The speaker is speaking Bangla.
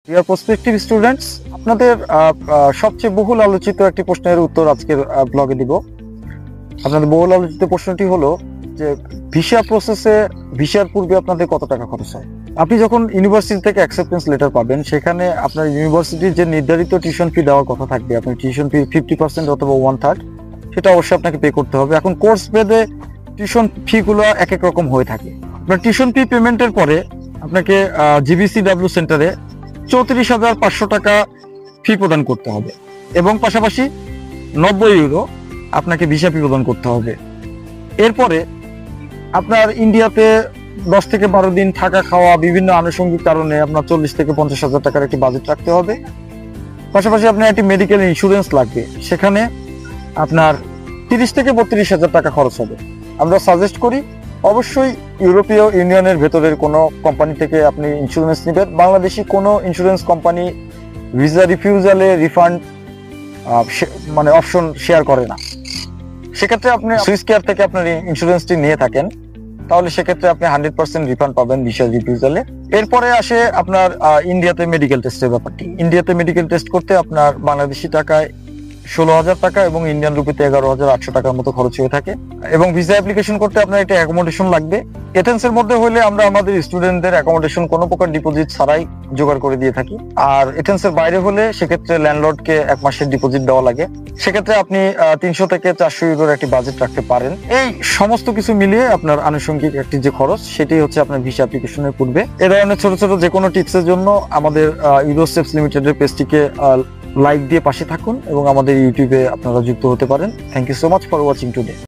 ডিয়ার প্রসপেক্টিভ স্টুডেন্টস, আপনাদের সবচেয়ে বহুল আলোচিত একটি প্রশ্নের উত্তর আজকের ব্লগে দিব। আপনাদের বহুল আলোচিত প্রশ্নটি হলো যে ভিসার পূর্বে আপনাদের কত টাকা খরচ হয়। আপনি যখন ইউনিভার্সিটি থেকে অ্যাকসেপ্টেন্স লেটার পাবেন, সেখানে আপনার ইউনিভার্সিটির যে নির্ধারিত টিউশন ফি দেওয়ার কথা থাকবে, আপনার টিউশন ফি 50% অথবা 1/3, সেটা অবশ্যই আপনাকে পে করতে হবে। এখন কোর্স ভেদে টিউশন ফি গুলো এক এক রকম হয়ে থাকে। আপনার টিউশন ফি পেমেন্টের পরে আপনাকে জিবিসিডব্লিউ সেন্টারে 34,500 টাকা ফি প্রদান করতে হবে এবং পাশাপাশি 90 ইউরো আপনাকে ভিসা ফি প্রদান করতে হবে। এরপরে আপনার ইন্ডিয়াতে 10 থেকে 12 দিন থাকা খাওয়া বিভিন্ন আনুষঙ্গিক কারণে আপনার 40 থেকে 50,000 টাকার একটি বাজেট রাখতে হবে। পাশাপাশি আপনার একটি মেডিকেল ইন্স্যুরেন্স লাগবে, সেখানে আপনার 30 থেকে 32,000 টাকা খরচ হবে। আমরা সাজেস্ট করি অবশ্যই ইউরোপীয় ইউনিয়নের ভেতরের কোনো কোম্পানি থেকে আপনি ইন্স্যুরেন্স নেবেন। বাংলাদেশি কোনো ইন্স্যুরেন্স কোম্পানি ভিসা রিফিউজালে রিফান্ড মানে অপশন শেয়ার করে না। সেক্ষেত্রে আপনি সুইস কেয়ার থেকে আপনার ইন্স্যুরেন্সটি নিয়ে থাকেন, তাহলে সেক্ষেত্রে আপনি 100% রিফান্ড পাবেন ভিসা রিফিউজালে। এরপরে আসে আপনার ইন্ডিয়াতে মেডিকেল টেস্টের ব্যাপারটি। ইন্ডিয়াতে মেডিকেল টেস্ট করতে আপনার বাংলাদেশি টাকায় 16,000 টাকা এবং ইন্ডিয়ান রুপিতে 11,800 টাকার মতো খরচ হয়ে থাকে। এবং ভিসা অ্যাপ্লিকেশন করতে আপনার একটা অ্যাকোমোডেশন লাগবে। এথেন্সের মধ্যে হলে আমরা আমাদের স্টুডেন্টদের অ্যাকোমোডেশন কোনো প্রকার ডিপোজিট ছাড়াই জোগাড় করে দিয়ে থাকি। আর এথেন্সের বাইরে হলে সেক্ষেত্রে ল্যান্ডলর্ডকে 1 মাসের ডিপোজিট দেওয়া লাগে। সেক্ষেত্রে আপনি 300 থেকে 400 ইউরোর একটি বাজেট রাখতে পারেন। এই সমস্ত কিছু মিলিয়ে আপনার আনুষঙ্গিক একটি যে খরচ, সেটি হচ্ছে আপনার ভিসা অ্যাপ্লিকেশনের পূর্বে। এ ধরনের ছোট ছোট যে কোনো টিপসের জন্য আমাদের ইউরোস্টেপস লিমিটেডের পেজটিকে লাইক দিয়ে পাশে থাকুন এবং আমাদের ইউটিউবে আপনারা যুক্ত হতে পারেন। Thank you so much for watching today.